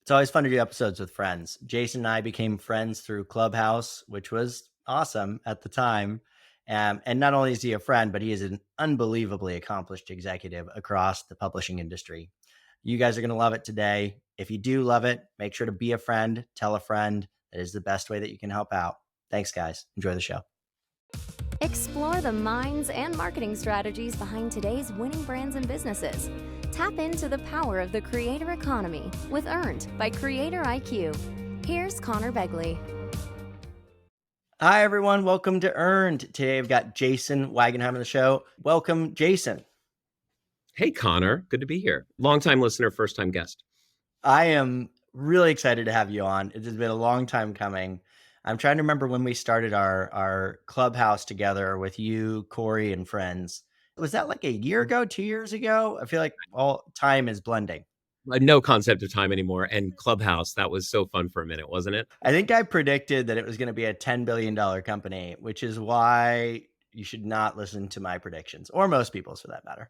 It's always fun to do episodes with friends. Jason and I became friends through Clubhouse, which was awesome at the time. And not only is he a friend, but he is an unbelievably accomplished executive across the publishing industry. You guys are going to love it today. If you do love it, make sure to be a friend, tell a friend. That is the best way that you can help out. Thanks, guys. Enjoy the show. Explore the minds and marketing strategies behind today's winning brands and businesses. Tap into the power of the creator economy with Earned by Creator IQ. Here's Connor Begley. Hi, everyone. Welcome to Earned. Today I've got Jason Wagenheim on the show. Welcome, Jason. Hey, Connor. Good to be here. Longtime listener, first time guest. I am really excited to have you on. It has been a long time coming. I'm trying to remember when we started our clubhouse together with you, Corey, and friends. Was that like a year ago, 2 years ago? I feel like all time is blending. No concept of time anymore. And Clubhouse, that was so fun for a minute, wasn't it? I think I predicted that it was going to be a $10 billion company, which is why you should not listen to my predictions, or most people's for that matter.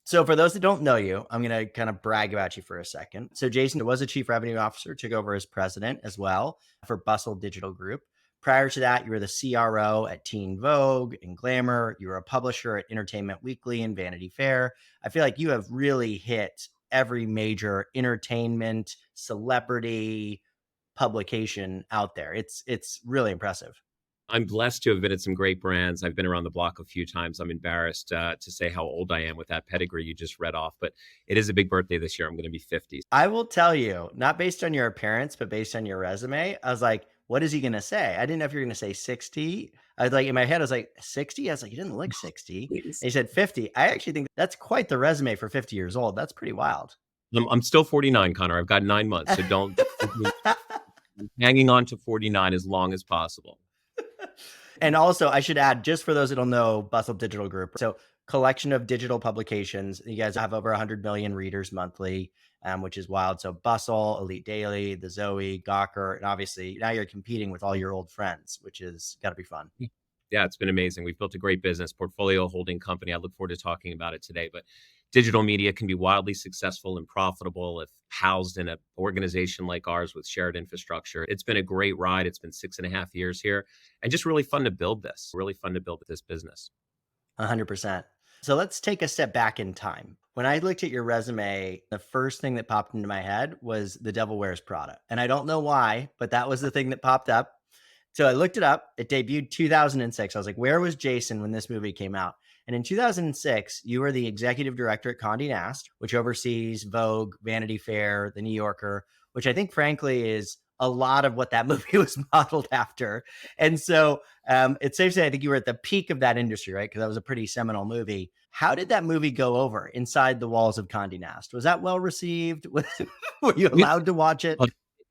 So for those that don't know you, I'm going to kind of brag about you for a second. So Jason was a chief revenue officer, took over as president as well for Bustle Digital Group. Prior to that, you were the CRO at Teen Vogue and Glamour. You were a publisher at Entertainment Weekly and Vanity Fair. I feel like you have really hit every major entertainment, celebrity publication out there. It's really impressive. I'm blessed to have been at some great brands. I've been around the block a few times. I'm embarrassed to say how old I am with that pedigree you just read off, but it is a big birthday this year. I'm going to be 50. I will tell you, not based on your appearance, but based on your resume, I was like, what is he going to say? I didn't know if you were going to say 60. I was like, in my head, I was like, 60? I was like, you didn't look 60. And he said 50. I actually think that's quite the resume for 50 years old. That's pretty wild. I'm still 49, Connor. I've got 9 months, so don't hanging on to 49 as long as possible. And also, I should add, just for those that don't know, Bustle Digital Group. So, collection of digital publications. You guys have over 100 million readers monthly, which is wild. So, Bustle, Elite Daily, the Zoe, Gawker, and obviously now you're competing with all your old friends, which is got to be fun. Yeah, it's been amazing. We've built a great business, portfolio holding company. I look forward to talking about it today. But digital media can be wildly successful and profitable if housed in an organization like ours with shared infrastructure. It's been a great ride. It's been 6.5 years here and just really fun to build this, business. 100%. So let's take a step back in time. When I looked at your resume, the first thing that popped into my head was The Devil Wears Prada. And I don't know why, but that was the thing that popped up. So I looked it up. It debuted 2006. I was like, where was Jason when this movie came out? And in 2006, you were the executive director at Condé Nast, which oversees Vogue, Vanity Fair, The New Yorker, which I think, frankly, is a lot of what that movie was modeled after. And so it's safe to say, I think you were at the peak of that industry, right? Because that was a pretty seminal movie. How did that movie go over inside the walls of Condé Nast? Was that well received? Were you allowed to watch it?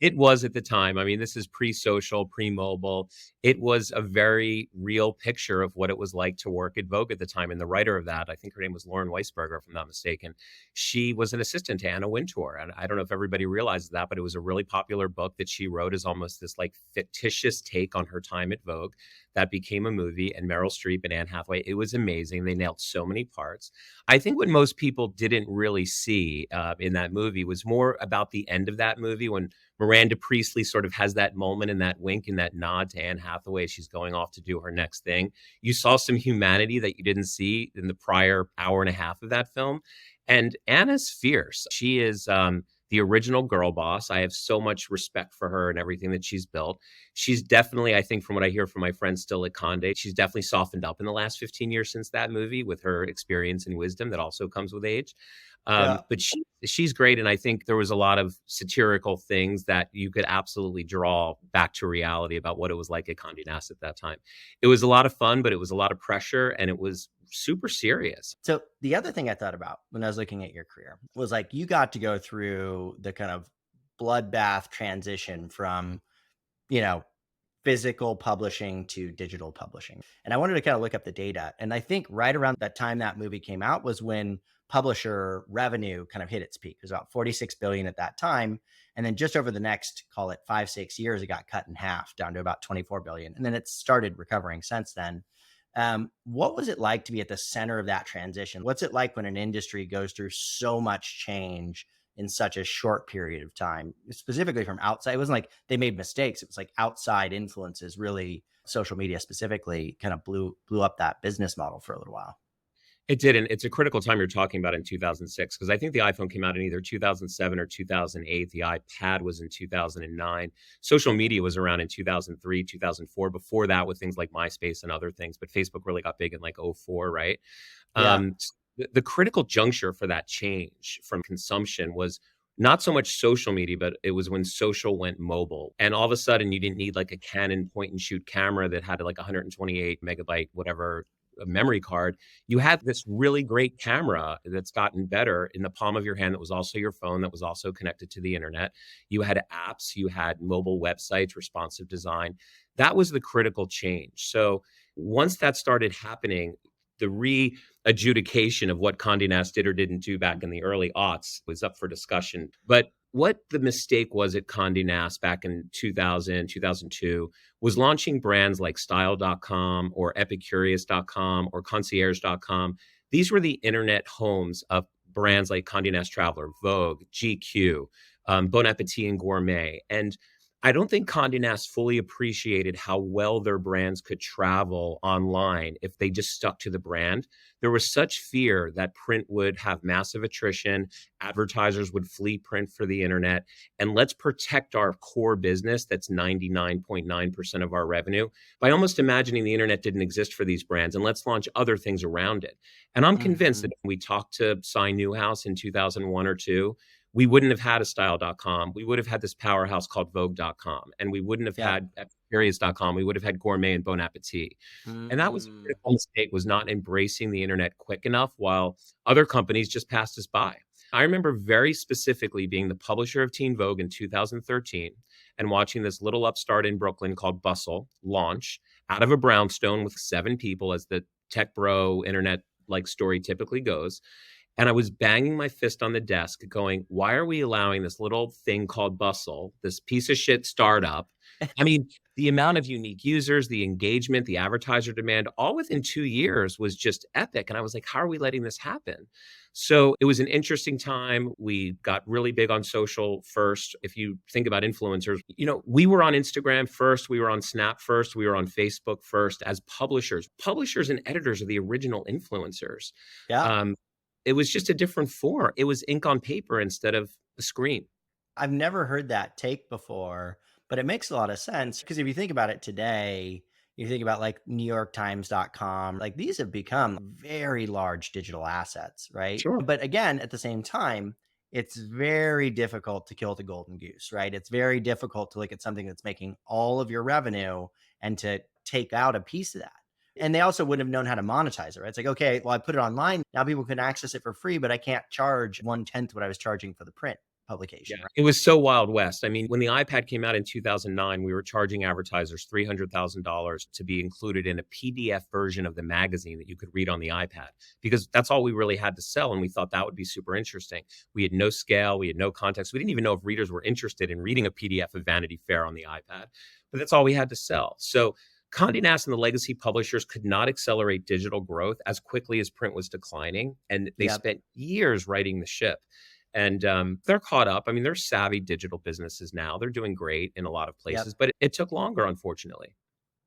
It was at the time. I mean, this is pre-social, pre-mobile. It was a very real picture of what it was like to work at Vogue at the time. And the writer of that, I think her name was Lauren Weisberger, if I'm not mistaken. She was an assistant to Anna Wintour. And I don't know if everybody realizes that, but it was a really popular book that she wrote as almost this like fictitious take on her time at Vogue that became a movie. And Meryl Streep and Anne Hathaway, it was amazing. They nailed so many parts. I think what most people didn't really see in that movie was more about the end of that movie when Miranda Priestley sort of has that moment and that wink and that nod to Anne Hathaway as she's going off to do her next thing. You saw some humanity that you didn't see in the prior hour and a half of that film. And Anna's fierce. She is the original girl boss. I have so much respect for her and everything that she's built. She's definitely, I think from what I hear from my friends still at Condé, she's definitely softened up in the last 15 years since that movie with her experience and wisdom that also comes with age. But she's great. And I think there was a lot of satirical things that you could absolutely draw back to reality about what it was like at Condé Nast at that time. It was a lot of fun, but it was a lot of pressure and it was super serious. So the other thing I thought about when I was looking at your career was like, you got to go through the kind of bloodbath transition from, physical publishing to digital publishing. And I wanted to kind of look up the data. And I think right around that time that movie came out was when publisher revenue kind of hit its peak. It was about 46 billion at that time. And then just over the next, call it 5-6 years, it got cut in half down to about 24 billion. And then it started recovering since then. What was it like to be at the center of that transition? What's it like when an industry goes through so much change in such a short period of time, specifically from outside. It wasn't like they made mistakes. It was like outside influences, really social media specifically, kind of blew up that business model for a little while. It did, and it's a critical time you're talking about in 2006, because I think the iPhone came out in either 2007 or 2008. The iPad was in 2009. Social media was around in 2003, 2004. Before that, with things like MySpace and other things, but Facebook really got big in like '04, right? Yeah. The critical juncture for that change from consumption was not so much social media, but it was when social went mobile. And all of a sudden, you didn't need like a Canon point and shoot camera that had like 128 megabyte, whatever, a memory card. You had this really great camera that's gotten better in the palm of your hand that was also your phone, that was also connected to the internet. You had apps, you had mobile websites, responsive design. That was the critical change. So once that started happening, the re-adjudication of what Condé Nast did or didn't do back in the early aughts was up for discussion. But what the mistake was at Condé Nast back in 2000, 2002 was launching brands like Style.com or Epicurious.com or Concierge.com. These were the internet homes of brands like Condé Nast Traveler, Vogue, GQ, Bon Appetit and Gourmet. And I don't think Condé Nast fully appreciated how well their brands could travel online if they just stuck to the brand. There was such fear that print would have massive attrition, advertisers would flee print for the internet, and let's protect our core business that's 99.9% of our revenue by almost imagining the internet didn't exist for these brands, and let's launch other things around it. And I'm convinced that when we talked to Cy Newhouse in 2001 or two, we wouldn't have had a Style.com. We would have had this powerhouse called Vogue.com, and we wouldn't have had Curious.com. We would have had Gourmet and Bon Appetit. And that was a critical mistake, was not embracing the internet quick enough while other companies just passed us by. I remember very specifically being the publisher of Teen Vogue in 2013 and watching this little upstart in Brooklyn called Bustle launch out of a brownstone with 7 people, as the tech bro internet like story typically goes. And I was banging my fist on the desk going, why are we allowing this little thing called Bustle, this piece of shit startup? I mean, the amount of unique users, the engagement, the advertiser demand, all within 2 years was just epic. And I was like, how are we letting this happen? So it was an interesting time. We got really big on social first. If you think about influencers, we were on Instagram first, we were on Snap first, we were on Facebook first as publishers. Publishers and editors are the original influencers. Yeah. It was just a different form. It was ink on paper instead of a screen. I've never heard that take before, but it makes a lot of sense because if you think about it today, you think about like NewYorkTimes.com, like these have become very large digital assets, right? Sure. But again, at the same time, it's very difficult to kill the golden goose, right? It's very difficult to look at something that's making all of your revenue and to take out a piece of that. And they also wouldn't have known how to monetize it, right? It's like, okay, well, I put it online. Now people can access it for free, but I can't charge 1/10 what I was charging for the print publication. Yeah. Right? It was so Wild West. I mean, when the iPad came out in 2009, we were charging advertisers $300,000 to be included in a PDF version of the magazine that you could read on the iPad, because that's all we really had to sell. And we thought that would be super interesting. We had no scale. We had no context. We didn't even know if readers were interested in reading a PDF of Vanity Fair on the iPad, but that's all we had to sell. So Condé Nast and the legacy publishers could not accelerate digital growth as quickly as print was declining. And they spent years righting the ship. And they're caught up. I mean, they're savvy digital businesses now. They're doing great in a lot of places, but it took longer, unfortunately.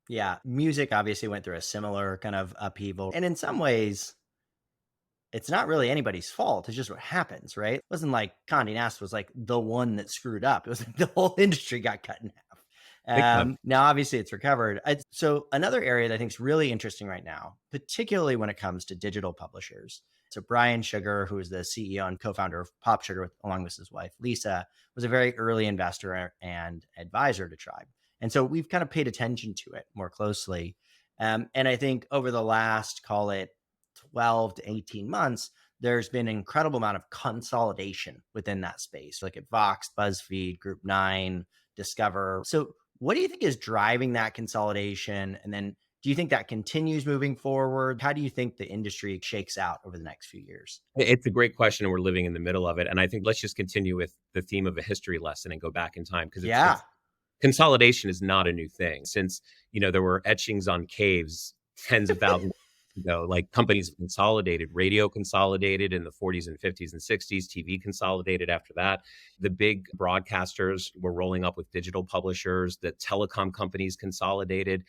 Yeah. Music obviously went through a similar kind of upheaval. And in some ways, it's not really anybody's fault. It's just what happens, right? It wasn't like Condé Nast was like the one that screwed up. It was like the whole industry got cut in half. Now, obviously, it's recovered. So another area that I think is really interesting right now, particularly when it comes to digital publishers. So Brian Sugar, who is the CEO and co-founder of Pop Sugar, along with his wife, Lisa, was a very early investor and advisor to Tribe. And so we've kind of paid attention to it more closely. And I think over the last, call it 12 to 18 months, there's been an incredible amount of consolidation within that space. Like at Vox, BuzzFeed, Group 9, Discover. So what do you think is driving that consolidation? And then do you think that continues moving forward? How do you think the industry shakes out over the next few years? It's a great question, and we're living in the middle of it. And I think let's just continue with the theme of a history lesson and go back in time, because consolidation is not a new thing. Since, there were etchings on caves tens of thousands ago. Like companies have consolidated, radio consolidated in the 40s and 50s and 60s, TV consolidated after that. The big broadcasters were rolling up with digital publishers, the telecom companies consolidated.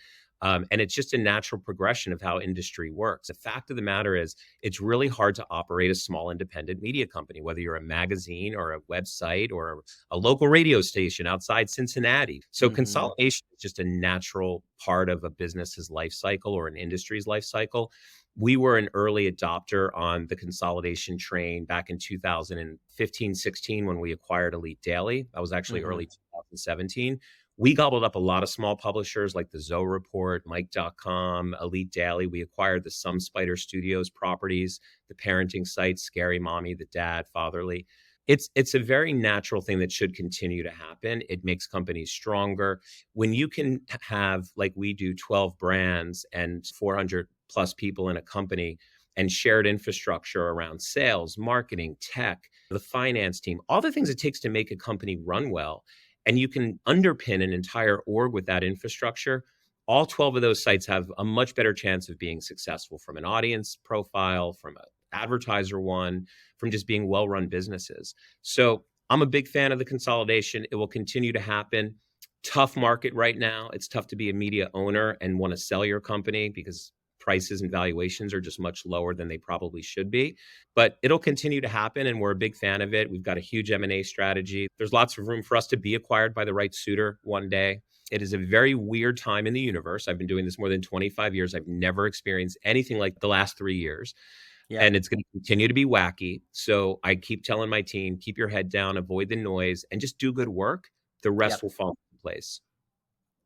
And it's just a natural progression of how industry works. The fact of the matter is, it's really hard to operate a small independent media company, whether you're a magazine or a website or a local radio station outside Cincinnati. So Hmm. consolidation is just a natural part of a business's life cycle or an industry's life cycle. We were an early adopter on the consolidation train back in 2015, 16 when we acquired Elite Daily. That was actually Hmm. early 2017. We gobbled up a lot of small publishers like the Zoe Report, Mike.com, Elite Daily. We acquired the Some Spider Studios properties, the parenting sites, Scary Mommy, The Dad, Fatherly. It's a very natural thing that should continue to happen. It makes companies stronger. When you can have, like we do, 12 brands and 400 plus people in a company and shared infrastructure around sales, marketing, tech, the finance team, all the things it takes to make a company run well, and you can underpin an entire org with that infrastructure, all 12 of those sites have a much better chance of being successful from an audience profile, from an advertiser one, from just being well run businesses. So I'm a big fan of the consolidation. It will continue to happen. Tough market right now. It's tough to be a media owner and want to sell your company because prices and valuations are just much lower than they probably should be. But it'll continue to happen, and we're a big fan of it. We've got a huge M&A strategy. There's lots of room for us to be acquired by the right suitor one day. It is a very weird time in the universe. I've been doing this more than 25 years. I've never experienced anything like the last 3 years, Yep. and it's going to continue to be wacky. So I keep telling my team, keep your head down, avoid the noise, and just do good work. The rest Yep. will fall into place.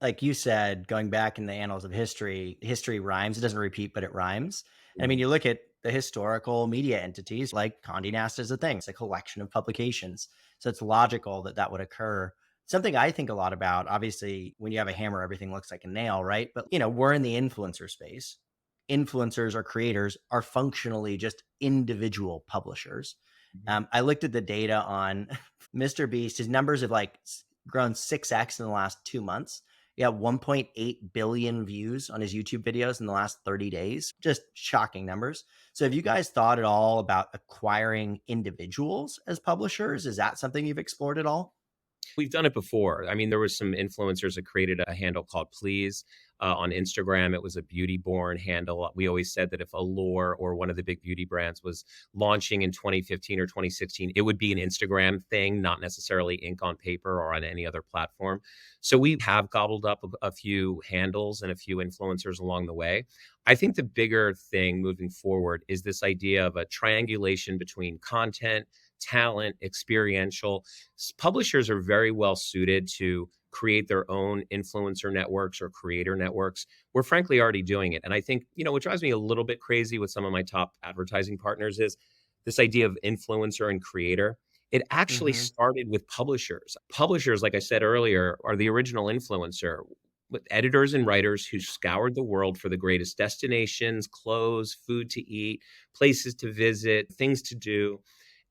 Like you said, going back in the annals of history, history rhymes. It doesn't repeat, but it rhymes. And I mean, Mhm. you look at the historical media entities like Condé Nast is a thing. It's a collection of publications. So it's logical that that would occur. Something I think a lot about, obviously, when you have a hammer, everything looks like a nail, right? But, we're in the influencer space. Influencers or creators are functionally just individual publishers. Mhm. I looked at the data on Mr. Beast. His numbers have like grown 6x in the last 2 months. Yeah, 1.8 billion views on his YouTube videos in the last 30 days. Just shocking numbers. So have you guys thought at all about acquiring individuals as publishers? Is that something you've explored at all? We've done it before. I mean, there was some influencers that created a handle called Please on Instagram. It was a beauty born handle. We always said that if Allure or one of the big beauty brands was launching in 2015 or 2016, it would be an Instagram thing, not necessarily ink on paper or on any other platform. So we have gobbled up a few handles and a few influencers along the way. I think the bigger thing moving forward is this idea of a triangulation between content, talent, experiential. Publishers are very well suited to create their own influencer networks or creator networks. We're frankly already doing it. And I think, what drives me a little bit crazy with some of my top advertising partners is this idea of influencer and creator. It actually Mm-hmm. started with publishers. Publishers, like I said earlier, are the original influencer, with editors and writers who scoured the world for the greatest destinations, clothes, food to eat, places to visit, things to do,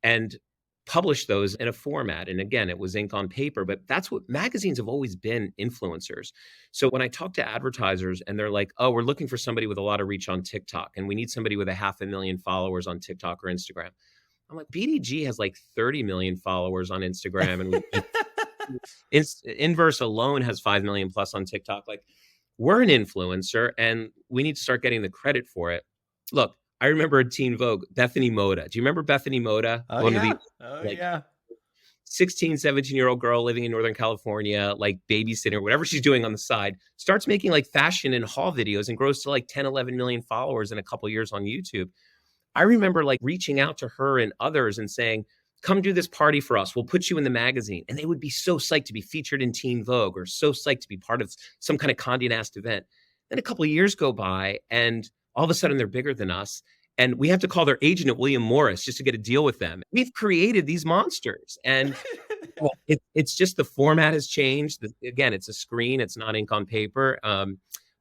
and publish those in a format. And again, it was ink on paper, but that's what magazines have always been, influencers. So when I talk to advertisers and they're like, oh, we're looking for somebody with a lot of reach on TikTok, and we need somebody with 500,000 followers on TikTok or Instagram. I'm like, BDG has like 30 million followers on Instagram, and Inverse alone has 5 million plus on TikTok. Like, we're an influencer and we need to start getting the credit for it. Look, I remember a Teen Vogue, Bethany Moda. Do you remember Bethany Moda? Oh One of the yeah. Oh like yeah. 16, 17-year-old girl living in Northern California, like babysitting or whatever she's doing on the side, starts making like fashion and haul videos and grows to like 10, 11 million followers in a couple years on YouTube. I remember like reaching out to her and others and saying, come do this party for us. We'll put you in the magazine. And they would be so psyched to be featured in Teen Vogue or so psyched to be part of some kind of Condé Nast event. Then a couple of years go by and all of a sudden they're bigger than us. And we have to call their agent at William Morris just to get a deal with them. We've created these monsters. And it's just the format has changed. Again, it's a screen, it's not ink on paper.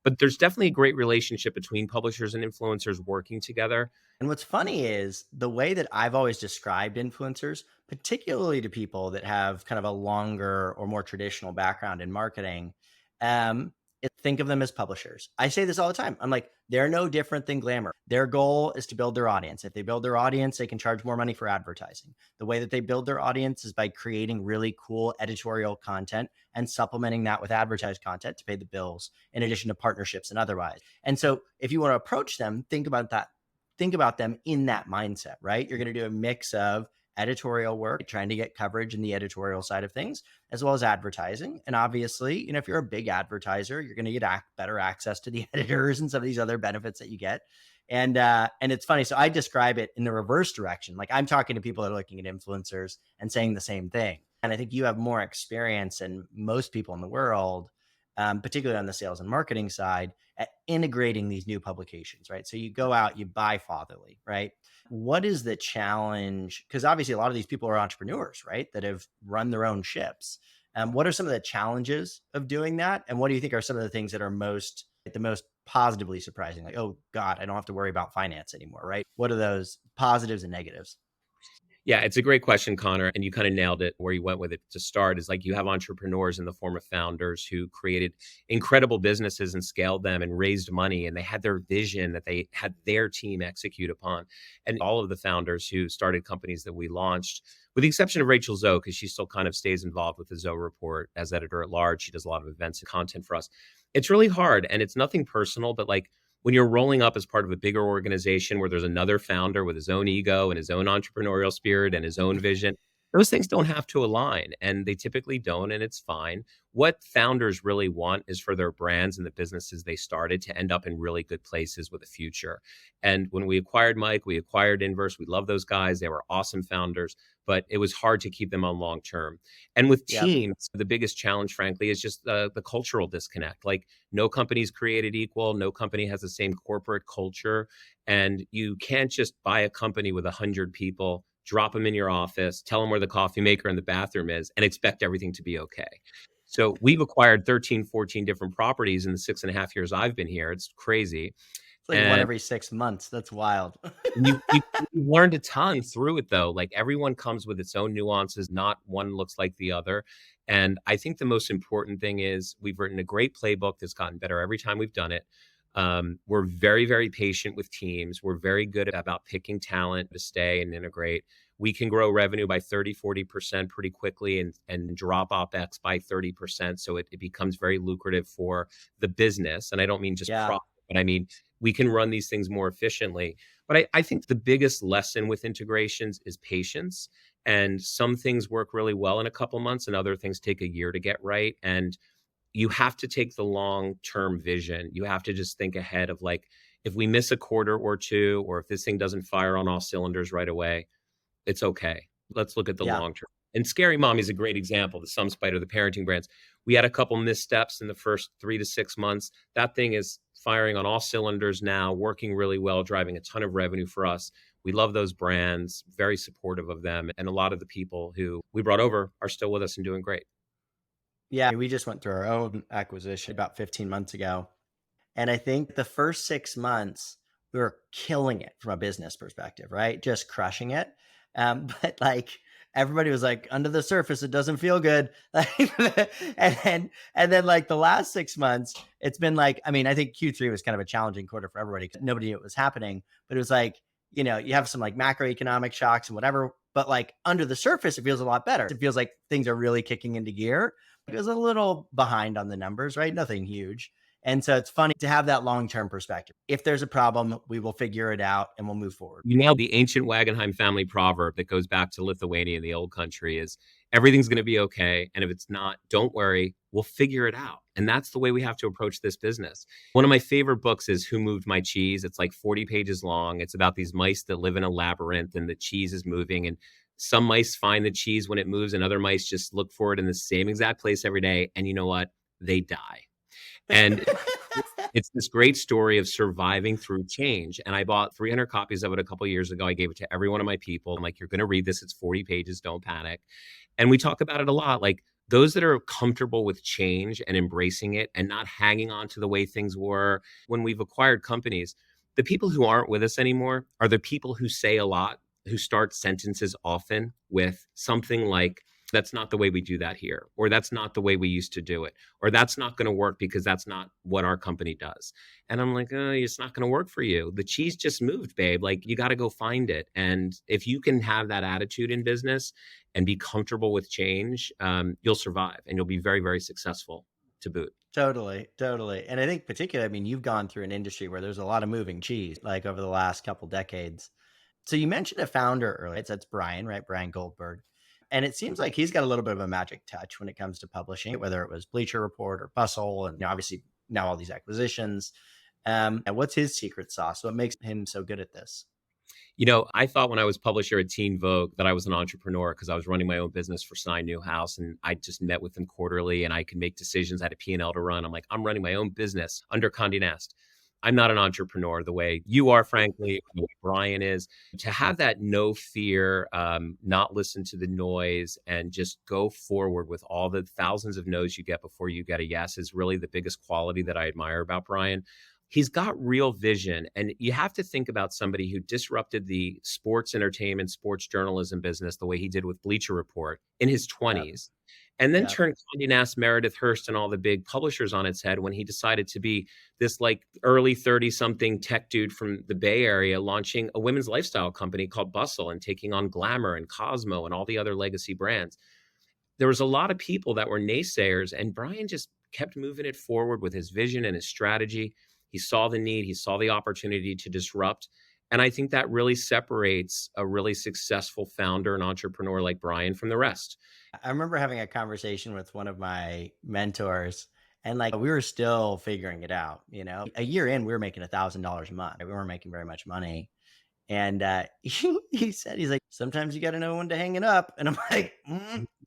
But there's definitely a great relationship between publishers and influencers working together. And what's funny is the way that I've always described influencers, particularly to people that have kind of a longer or more traditional background in marketing, it's think of them as publishers. I say this all the time. I'm like, they're no different than Glamour. Their goal is to build their audience. If they build their audience, they can charge more money for advertising. The way that they build their audience is by creating really cool editorial content and supplementing that with advertised content to pay the bills, in addition to partnerships and otherwise. And so if you want to approach them, think about that. Think about them in that mindset, right? You're going to do a mix of editorial work, trying to get coverage in the editorial side of things, as well as advertising. And obviously, if you're a big advertiser, you're going to get better access to the editors and some of these other benefits that you get. And it's funny. So I describe it in the reverse direction. Like, I'm talking to people that are looking at influencers and saying the same thing. And I think you have more experience than most people in the world, particularly on the sales and marketing side, at integrating these new publications, right? So you go out, you buy Fatherly, right? What is the challenge? Because obviously a lot of these people are entrepreneurs, right? That have run their own ships. What are some of the challenges of doing that? And what do you think are some of the things that are the most positively surprising? Like, oh God, I don't have to worry about finance anymore, right? What are those positives and negatives? Yeah, it's a great question, Connor. And you kind of nailed it where you went with it to start, is like you have entrepreneurs in the form of founders who created incredible businesses and scaled them and raised money. And they had their vision that they had their team execute upon. And all of the founders who started companies that we launched, with the exception of Rachel Zoe, because she still kind of stays involved with the Zoe Report as editor at large. She does a lot of events and content for us. It's really hard. And it's nothing personal, but like, when you're rolling up as part of a bigger organization where there's another founder with his own ego and his own entrepreneurial spirit and his own vision, those things don't have to align, and they typically don't, and it's fine. What founders really want is for their brands and the businesses they started to end up in really good places with a future. And when we acquired Mike, we acquired Inverse. We love those guys. They were awesome founders, but it was hard to keep them on long term. And with teams, the biggest challenge, frankly, is just the cultural disconnect. Like, no company's created equal. No company has the same corporate culture. And you can't just buy a company with 100 people, drop them in your office, tell them where the coffee maker and the bathroom is, and expect everything to be okay. So we've acquired 13, 14 different properties in the 6.5 years I've been here. It's crazy. It's like one every 6 months. That's wild. you learned a ton through it, though. Like, everyone comes with its own nuances. Not one looks like the other. And I think the most important thing is we've written a great playbook that's gotten better every time we've done it. We're very, very patient with teams. We're very good about picking talent to stay and integrate. We can grow revenue by 30, 40% pretty quickly and drop OpEx by 30%. So it becomes very lucrative for the business. And I don't mean just profit, but I mean, we can run these things more efficiently. But I think the biggest lesson with integrations is patience. And some things work really well in a couple months and other things take a year to get right. And you have to take the long-term vision. You have to just think ahead of, like, if we miss a quarter or two, or if this thing doesn't fire on all cylinders right away, it's okay. Let's look at the long term. And Scary Mommy is a great example, the Some Spider, the parenting brands. We had a couple missteps in the first 3 to 6 months. That thing is firing on all cylinders now, working really well, driving a ton of revenue for us. We love those brands, very supportive of them. And a lot of the people who we brought over are still with us and doing great. Yeah, we just went through our own acquisition about 15 months ago. And I think the first 6 months, we were killing it from a business perspective, right? Just crushing it. But like, everybody was like, under the surface, it doesn't feel good. and then like the last 6 months, it's been like, I mean, I think Q3 was kind of a challenging quarter for everybody because nobody knew what was happening. But it was like, you have some like macroeconomic shocks and whatever. But like under the surface, it feels a lot better. It feels like things are really kicking into gear. It was a little behind on the numbers, right? Nothing huge. And so it's funny to have that long-term perspective. If there's a problem, we will figure it out and we'll move forward. You nailed the ancient Wagenheim family proverb that goes back to Lithuania in the old country is everything's going to be okay. And if it's not, don't worry, we'll figure it out. And that's the way we have to approach this business. One of my favorite books is Who Moved My Cheese? It's like 40 pages long. It's about these mice that live in a labyrinth and the cheese is moving. And some mice find the cheese when it moves and other mice just look for it in the same exact place every day. And you know what? They die. And it's this great story of surviving through change. And I bought 300 copies of it a couple of years ago. I gave it to every one of my people. I'm like, you're going to read this. It's 40 pages. Don't panic. And we talk about it a lot. Like, those that are comfortable with change and embracing it and not hanging on to the way things were when we've acquired companies, the people who aren't with us anymore are the people who say a lot, who start sentences often with something like, That's not the way we do that here, or that's not the way we used to do it, or that's not going to work because that's not what our company does. And I'm like, oh, it's not going to work for you. The cheese just moved, babe. Like, you got to go find it. And if you can have that attitude in business and be comfortable with change, you'll survive and you'll be very, very successful to boot. Totally, totally. And I think particularly, I mean, you've gone through an industry where there's a lot of moving cheese, like over the last couple decades. So you mentioned a founder earlier. That's Brian, right? Brian Goldberg. And it seems like he's got a little bit of a magic touch when it comes to publishing, whether it was Bleacher Report or Bustle, and obviously now all these acquisitions. And what's his secret sauce? What makes him so good at this? I thought when I was publisher at Teen Vogue that I was an entrepreneur because I was running my own business for Sign Newhouse, and I just met with them quarterly and I could make decisions. I had a P&L to run. I'm like, I'm running my own business under Condé Nast. I'm not an entrepreneur the way you are, frankly, the way Brian is. To have that no fear, not listen to the noise, and just go forward with all the thousands of no's you get before you get a yes is really the biggest quality that I admire about Brian. He's got real vision. And you have to think about somebody who disrupted the sports entertainment, sports journalism business the way he did with Bleacher Report in his Yep. 20s, and then Yep. turned Condé Nast, Meredith Hearst, and all the big publishers on its head when he decided to be this like early 30-something tech dude from the Bay Area launching a women's lifestyle company called Bustle and taking on Glamour and Cosmo and all the other legacy brands. There was a lot of people that were naysayers, and Brian just kept moving it forward with his vision and his strategy. He saw the need, he saw the opportunity to disrupt. And I think that really separates a really successful founder and entrepreneur like Brian from the rest. I remember having a conversation with one of my mentors, and like we were still figuring it out. A year in, we were making $1,000 a month. We weren't making very much money. And he said, he's like, sometimes you got to know when to hang it up. And I'm like,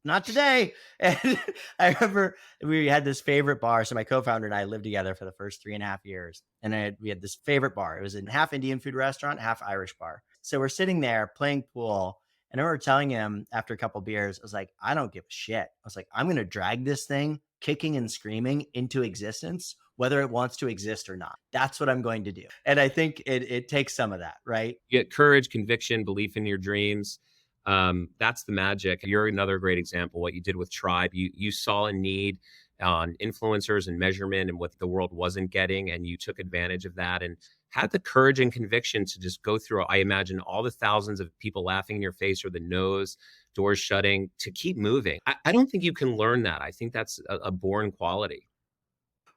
not today. And I remember we had this favorite bar. So my co-founder and I lived together for the first 3.5 years. And we had this favorite bar. It was a half Indian food restaurant, half Irish bar. So we're sitting there playing pool. And I remember telling him after a couple beers, I was like, I don't give a shit. I was like, I'm going to drag this thing kicking and screaming into existence, whether it wants to exist or not. That's what I'm going to do. And I think it takes some of that, right? You get courage, conviction, belief in your dreams. That's the magic. You're another great example. What you did with Tribe, you saw a need on influencers and measurement and what the world wasn't getting, and you took advantage of that and had the courage and conviction to just go through, I imagine, all the thousands of people laughing in your face or the no's, doors shutting, to keep moving. I don't think you can learn that. I think that's a born quality.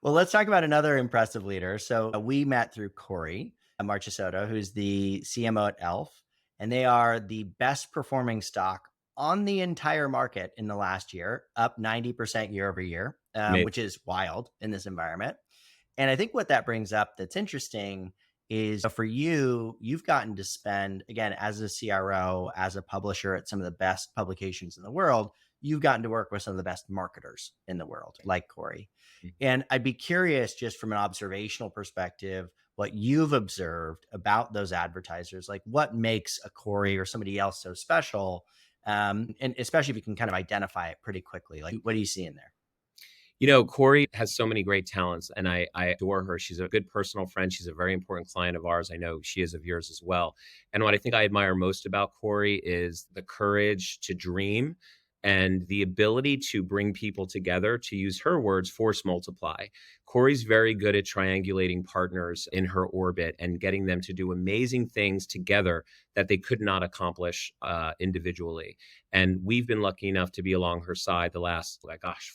Well, let's talk about another impressive leader. So we met through Corey Marchesotto, who's the CMO at Elf, and they are the best performing stock on the entire market in the last year, up 90% year over year, which is wild in this environment. And I think what that brings up that's interesting is for you, you've gotten to spend, again, as a CRO, as a publisher at some of the best publications in the world, you've gotten to work with some of the best marketers in the world, like Corey. And I'd be curious, just from an observational perspective, what you've observed about those advertisers, like what makes a Corey or somebody else so special, and especially if you can kind of identify it pretty quickly. Like, what do you see in there? Corey has so many great talents, and I adore her. She's a good personal friend. She's a very important client of ours. I know she is of yours as well. And what I think I admire most about Corey is the courage to dream and the ability to bring people together, to use her words, force multiply. Corey's very good at triangulating partners in her orbit and getting them to do amazing things together that they could not accomplish individually. And we've been lucky enough to be along her side the last,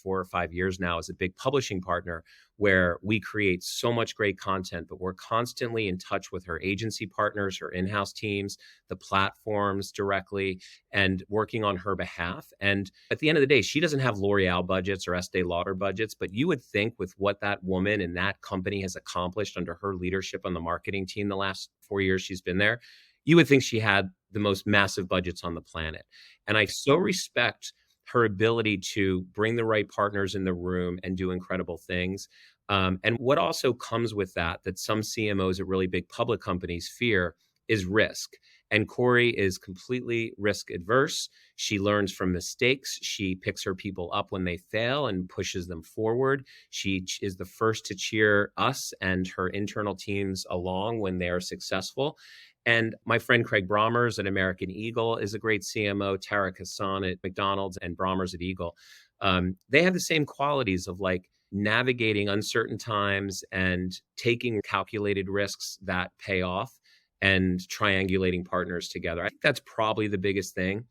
4 or 5 years now as a big publishing partner, where we create so much great content, but we're constantly in touch with her agency partners, her in-house teams, the platforms directly, and working on her behalf. And at the end of the day, she doesn't have L'Oreal budgets or Estee Lauder budgets, but you would think with what that woman and that company has accomplished under her leadership on the marketing team the last 4 years she's been there, you would think she had the most massive budgets on the planet. And I so respect her ability to bring the right partners in the room and do incredible things. And what also comes with that some CMOs at really big public companies fear is risk. And Corey is completely risk adverse. She learns from mistakes. She picks her people up when they fail and pushes them forward. She is the first to cheer us and her internal teams along when they are successful. And my friend Craig Brommers at American Eagle is a great CMO, Tarek Hassan at McDonald's and Brommers at Eagle. They have the same qualities of like navigating uncertain times and taking calculated risks that pay off and triangulating partners together. I think that's probably the biggest thing.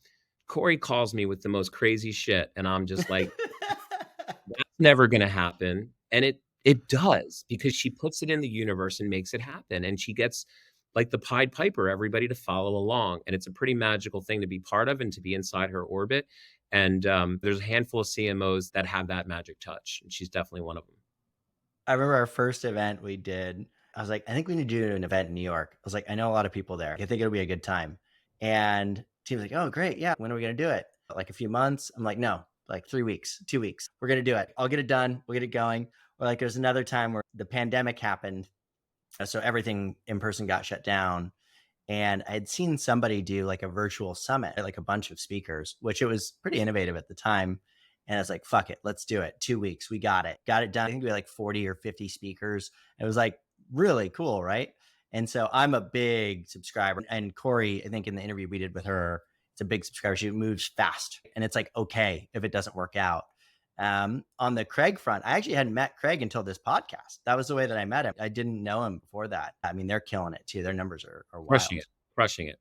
Corey calls me with the most crazy shit, and I'm just like, that's never going to happen. And it does, because she puts it in the universe and makes it happen. And she gets like the Pied Piper, everybody to follow along. And it's a pretty magical thing to be part of and to be inside her orbit. And there's a handful of CMOs that have that magic touch. And she's definitely one of them. I remember our first event we did. I was like, I think we need to do an event in New York. I was like, I know a lot of people there. I think it'll be a good time. And she was like, oh, great. Yeah. When are we going to do it? Like a few months? I'm like, no, like 3 weeks, 2 weeks. We're going to do it. I'll get it done. We'll get it going. Or like there's another time where the pandemic happened. So everything in person got shut down. And I had seen somebody do like a virtual summit, like a bunch of speakers, which it was pretty innovative at the time. And I was like, fuck it, let's do it. 2 weeks, we got it done. I think we had like 40 or 50 speakers. It was like really cool, right? And so I'm a big subscriber. And Corey, I think in the interview we did with her, it's a big subscriber. She moves fast, and it's like, okay, if it doesn't work out. On the Craig front, I actually hadn't met Craig until this podcast. That was the way that I met him. I didn't know him before that. I mean, they're killing it too. Their numbers are wild. Crushing it.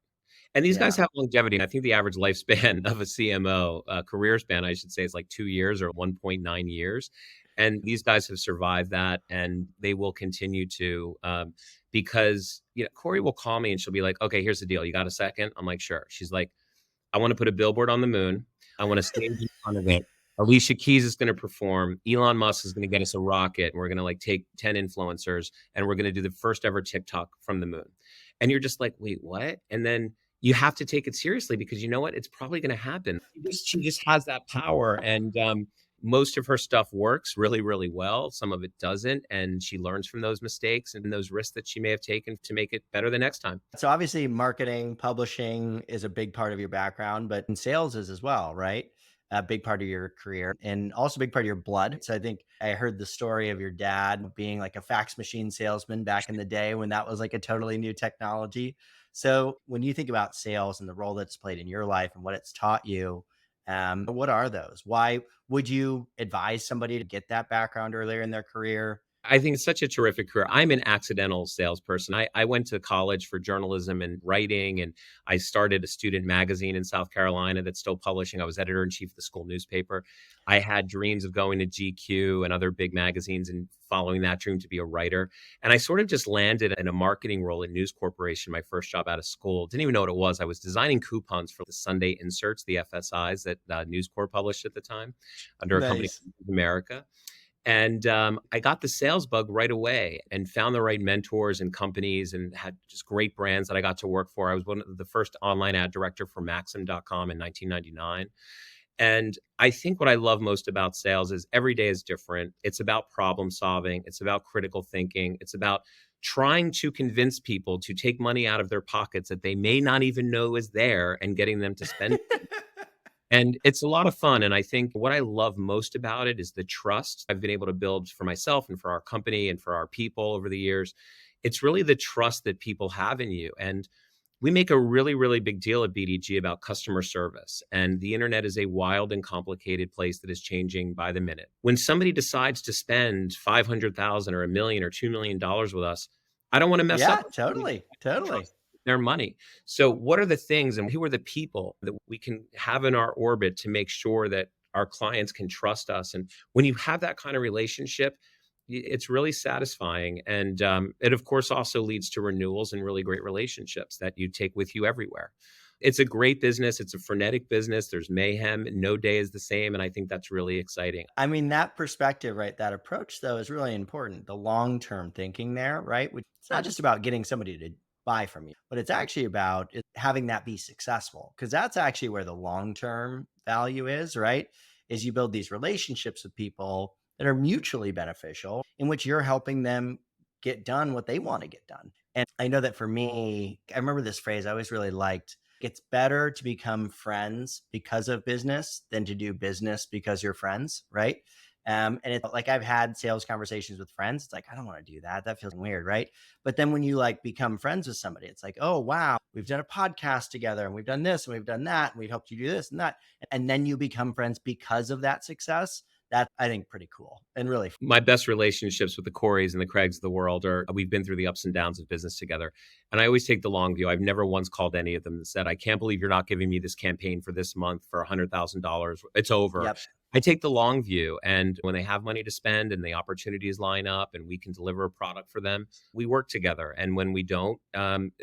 And these guys Yeah. have longevity. And I think the average lifespan of a CMO, career span, I should say, is like 2 years or 1.9 years. And these guys have survived that, and they will continue to, because Corey will call me and she'll be like, okay, here's the deal. You got a second? I'm like, sure. She's like, I want to put a billboard on the moon. I want to stand in front of it. Alicia Keys is going to perform. Elon Musk is going to get us a rocket. And we're going to like take 10 influencers and we're going to do the first ever TikTok from the moon. And you're just like, wait, what? And then you have to take it seriously, because you know what? It's probably going to happen. She just has that power. And most of her stuff works really, really well. Some of it doesn't. And she learns from those mistakes and those risks that she may have taken to make it better the next time. So obviously marketing, publishing is a big part of your background, but in sales is as well, right? A big part of your career, and also a big part of your blood. So I think I heard the story of your dad being like a fax machine salesman back in the day when that was like a totally new technology. So when you think about sales and the role that's played in your life and what it's taught you, what are those? Why would you advise somebody to get that background earlier in their career? I think it's such a terrific career. I'm an accidental salesperson. I went to college for journalism and writing, and I started a student magazine in South Carolina that's still publishing. I was editor-in-chief of the school newspaper. I had dreams of going to GQ and other big magazines and following that dream to be a writer. And I sort of just landed in a marketing role at News Corporation, my first job out of school. Didn't even know what it was. I was designing coupons for the Sunday inserts, the FSIs that News Corp published at the time under a company called America. And I got the sales bug right away and found the right mentors and companies and had just great brands that I got to work for. I was one of the first online ad director for Maxim.com in 1999. And I think what I love most about sales is every day is different. It's about problem solving. It's about critical thinking. It's about trying to convince people to take money out of their pockets that they may not even know is there and getting them to spend it. And it's a lot of fun. And I think what I love most about it is the trust I've been able to build for myself and for our company and for our people over the years. It's really the trust that people have in you. And we make a really, really big deal at BDG about customer service. And the internet is a wild and complicated place that is changing by the minute. When somebody decides to spend $500,000 or $1 million or $2 million with us, I don't want to mess up. Totally. Their money. So what are the things and who are the people that we can have in our orbit to make sure that our clients can trust us? And when you have that kind of relationship, it's really satisfying. And it, of course, also leads to renewals and really great relationships that you take with you everywhere. It's a great business. It's a frenetic business. There's mayhem. No day is the same. And I think that's really exciting. I mean, that perspective, right? That approach, though, is really important. The long-term thinking there, right? It's not just about getting somebody to buy from you, but it's actually about having that be successful, because that's actually where the long-term value is, right? Is you build these relationships with people that are mutually beneficial, in which you're helping them get done what they want to get done. And I know that for me, I remember this phrase I always really liked. It's better to become friends because of business than to do business because you're friends, right? And it's like I've had sales conversations with friends. It's like, I don't want to do that. That feels weird, right? But then when you like become friends with somebody, it's like, oh, wow, we've done a podcast together and we've done this and we've done that and we've helped you do this and that. And then you become friends because of that success. That I think pretty cool and really fun. My best relationships with the Coreys and the Craigs of the world are we've been through the ups and downs of business together. And I always take the long view. I've never once called any of them and said, I can't believe you're not giving me this campaign for this month for $100,000. It's over. Yep. I take the long view. And when they have money to spend and the opportunities line up and we can deliver a product for them, we work together. And when we don't,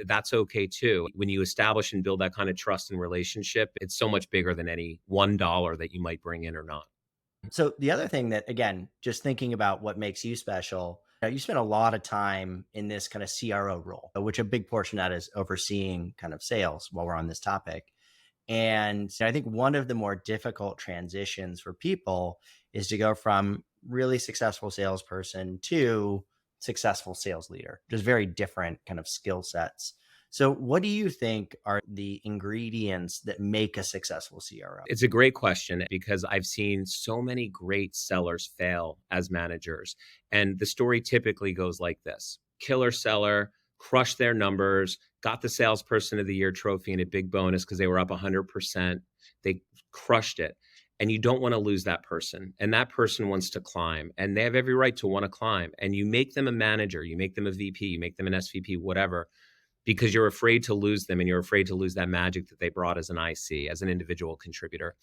that's okay too. When you establish and build that kind of trust and relationship, it's so much bigger than any $1 that you might bring in or not. So the other thing that, again, just thinking about what makes you special, you spend a lot of time in this kind of CRO role, which a big portion of that is overseeing kind of sales while we're on this topic. And I think one of the more difficult transitions for people is to go from really successful salesperson to successful sales leader, just very different kind of skill sets. So what do you think are the ingredients that make a successful CRO? It's a great question because I've seen so many great sellers fail as managers. And the story typically goes like this: killer seller, crushed their numbers, got the salesperson of the year trophy and a big bonus because they were up 100%. They crushed it. And you don't want to lose that person. And that person wants to climb. And they have every right to want to climb. And you make them a manager, you make them a VP, you make them an SVP, whatever, because you're afraid to lose them and you're afraid to lose that magic that they brought as an IC, as an individual contributor.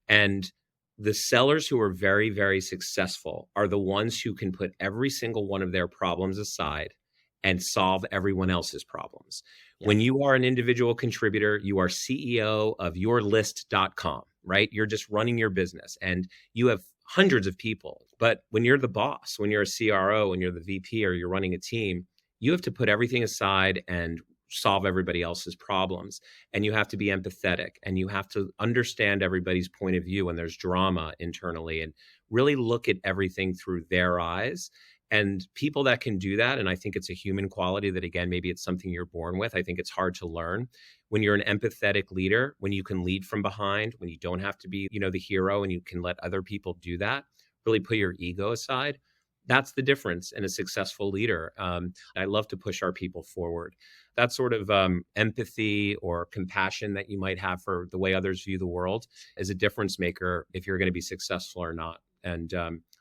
And the sellers who are very, very successful are the ones who can put every single one of their problems aside and solve everyone else's problems. Yeah. When you are an individual contributor, you are CEO of yourlist.com, right? You're just running your business and you have hundreds of people. But when you're the boss, when you're a CRO, when you're the VP or you're running a team, you have to put everything aside and solve everybody else's problems. And you have to be empathetic and you have to understand everybody's point of view when there's drama internally and really look at everything through their eyes. And people that can do that, and I think it's a human quality that, again, maybe it's something you're born with. I think it's hard to learn. When you're an empathetic leader, when you can lead from behind, when you don't have to be, the hero and you can let other people do that, really put your ego aside. That's the difference in a successful leader. I love to push our people forward. That sort of empathy or compassion that you might have for the way others view the world is a difference maker if you're going to be successful or not. And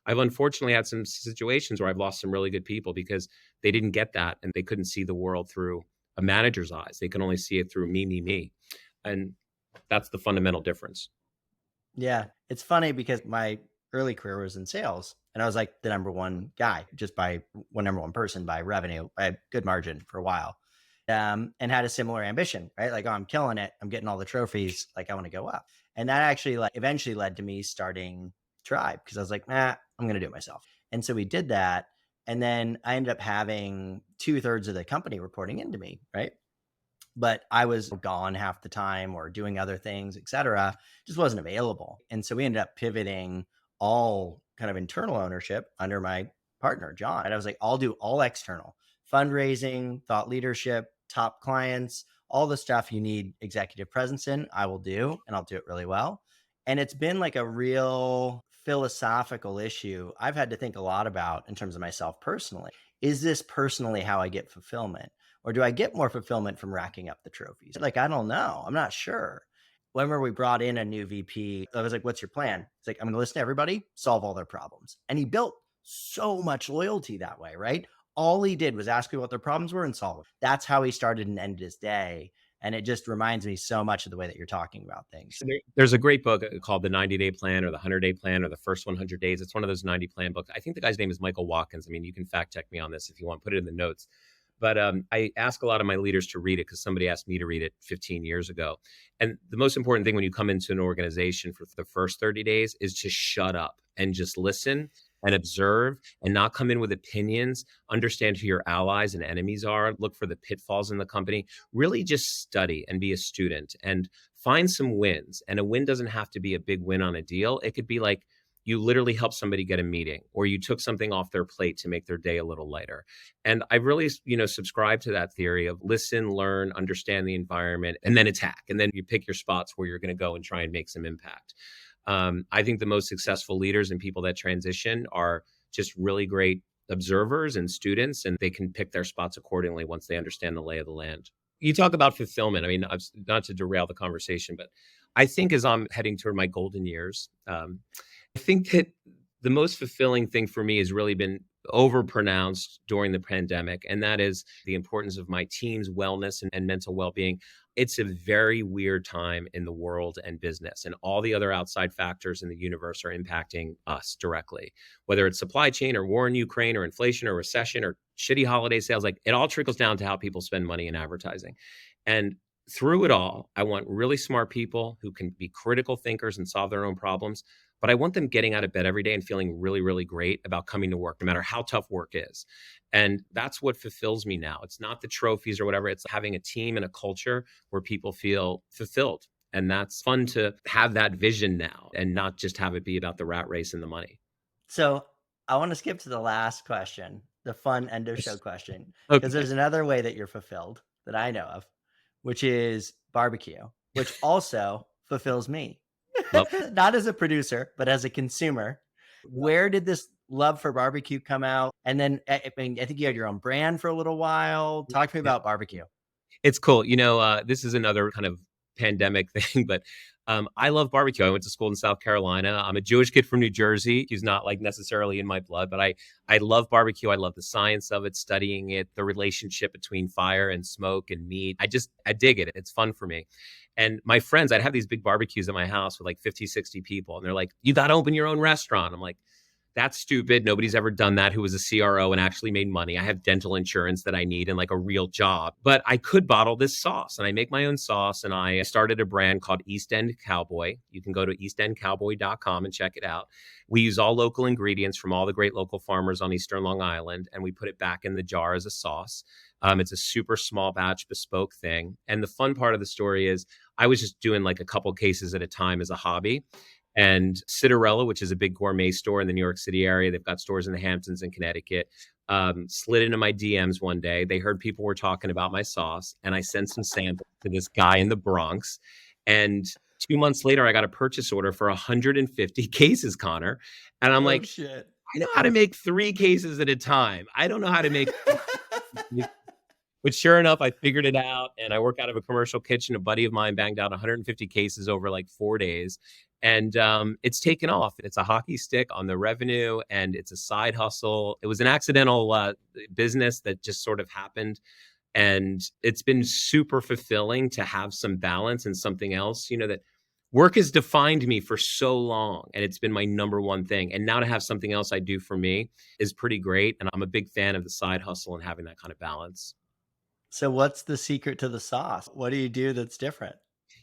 I've unfortunately had some situations where I've lost some really good people because they didn't get that and they couldn't see the world through a manager's eyes. They can only see it through me. And that's the fundamental difference. Yeah. It's funny because my early career was in sales and I was like the number one guy, just by number one person by revenue, by a good margin for a while. And had a similar ambition, right? Like, oh, I'm killing it. I'm getting all the trophies. Like, I want to go up. And that actually eventually led to me starting Tribe because I was like, I'm going to do it myself. And so we did that. And then I ended up having 2/3 of the company reporting into me, right? But I was gone half the time or doing other things, et cetera, just wasn't available. And so we ended up pivoting all kind of internal ownership under my partner, John. And I was like, I'll do all external fundraising, thought leadership, top clients, all the stuff you need executive presence in, I will do, and I'll do it really well. And it's been like a real philosophical issue I've had to think a lot about in terms of myself personally. Is this personally how I get fulfillment? Or do I get more fulfillment from racking up the trophies? Like, I don't know. I'm not sure. Whenever we brought in a new VP, I was like, what's your plan? It's like, I'm going to listen to everybody, solve all their problems. And he built so much loyalty that way, right? All he did was ask people what their problems were and solve them. That's how he started and ended his day. And it just reminds me so much of the way that you're talking about things. There's a great book called The 90-Day Plan or The 100-Day Plan or The First 100 Days. It's one of those 90 plan books. I think the guy's name is Michael Watkins. I mean, you can fact check me on this if you want, put it in the notes. But I ask a lot of my leaders to read it because somebody asked me to read it 15 years ago. And the most important thing when you come into an organization for the first 30 days is to shut up and just listen and observe and not come in with opinions, understand who your allies and enemies are, look for the pitfalls in the company, really just study and be a student and find some wins. And a win doesn't have to be a big win on a deal. It could be like you literally helped somebody get a meeting, or you took something off their plate to make their day a little lighter. And I really, subscribe to that theory of listen, learn, understand the environment, and then attack. And then you pick your spots where you're going to go and try and make some impact. I think the most successful leaders and people that transition are just really great observers and students, and they can pick their spots accordingly once they understand the lay of the land. You talk about fulfillment. I mean, not to derail the conversation, but I think as I'm heading toward my golden years, I think that the most fulfilling thing for me has really been overpronounced during the pandemic, and that is the importance of my team's wellness and mental well-being. It's a very weird time in the world and business, and all the other outside factors in the universe are impacting us directly, whether it's supply chain or war in Ukraine or inflation or recession or shitty holiday sales. Like, it all trickles down to how people spend money in advertising. And through it all, I want really smart people who can be critical thinkers and solve their own problems. But I want them getting out of bed every day and feeling really, really great about coming to work, no matter how tough work is. And that's what fulfills me now. It's not the trophies or whatever. It's having a team and a culture where people feel fulfilled. And that's fun to have that vision now and not just have it be about the rat race and the money. So I want to skip to the last question, the fun end of show question, Okay. because there's another way that you're fulfilled that I know of, which is barbecue, which also fulfills me. Not as a producer, but as a consumer. Where did this love for barbecue come out? And then, I think you had your own brand for a little while. Talk to me about barbecue. It's cool. This is another kind of pandemic thing, but I love barbecue. I went to school in South Carolina. I'm a Jewish kid from New Jersey. He's not like necessarily in my blood, but I love barbecue. I love the science of it, studying it, the relationship between fire and smoke and meat. I dig it. It's fun for me. And my friends, I'd have these big barbecues at my house with like 50, 60 people. And they're like, you got to open your own restaurant. I'm like, that's stupid. Nobody's ever done that who was a CRO and actually made money. I have dental insurance that I need and like a real job. But I could bottle this sauce, and I make my own sauce. And I started a brand called End Cowboy. You can go to eastendcowboy.com and check it out. We use all local ingredients from all the great local farmers on Eastern Long Island, and we put it back in the jar as a sauce. It's a super small batch bespoke thing. And the fun part of the story is I was just doing like a couple cases at a time as a hobby. And Cinderella, which is a big gourmet store in the New York City area, they've got stores in the Hamptons and Connecticut, slid into my DMs one day. They heard people were talking about my sauce, and I sent some samples to this guy in the Bronx. And 2 months later, I got a purchase order for 150 cases, Connor. And I'm like, shit. I know how to make 3 cases at a time. I don't know how to make... But sure enough, I figured it out, and I work out of a commercial kitchen. A buddy of mine banged out 150 cases over like 4 days, and it's taken off. It's a hockey stick on the revenue, and it's a side hustle. It was an accidental business that just sort of happened, and it's been super fulfilling to have some balance and something else. That work has defined me for so long, and it's been my number one thing. And now to have something else I do for me is pretty great, and I'm a big fan of the side hustle and having that kind of balance. So what's the secret to the sauce? What do you do that's different?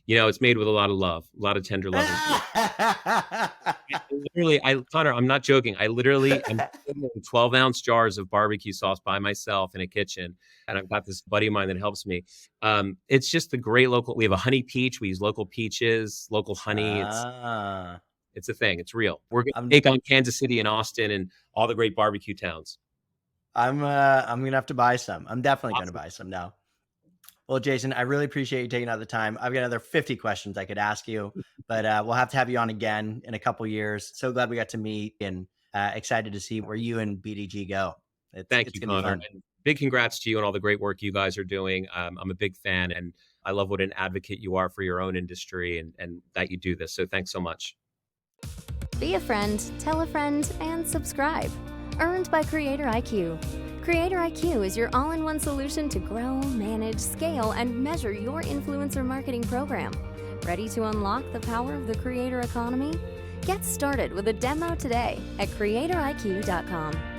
It's made with a lot of love, a lot of tender love. Connor, I'm not joking. I literally am in 12-ounce jars of barbecue sauce by myself in a kitchen. And I've got this buddy of mine that helps me. It's just the great local. We have a honey peach. We use local peaches, local honey. It's a thing. It's real. We're going to take on Kansas City and Austin and all the great barbecue towns. I'm going to have to buy some. I'm definitely going to buy some now. Well, Jason, I really appreciate you taking out the time. I've got another 50 questions I could ask you, but we'll have to have you on again in a couple years. So glad we got to meet, and excited to see where you and BDG go. Thank you, Connor. And big congrats to you and all the great work you guys are doing. I'm a big fan, and I love what an advocate you are for your own industry and that you do this. So thanks so much. Be a friend, tell a friend, and subscribe. Earned by Creator IQ. Creator IQ is your all-in-one solution to grow, manage, scale, and measure your influencer marketing program. Ready to unlock the power of the creator economy? Get started with a demo today at creatoriq.com.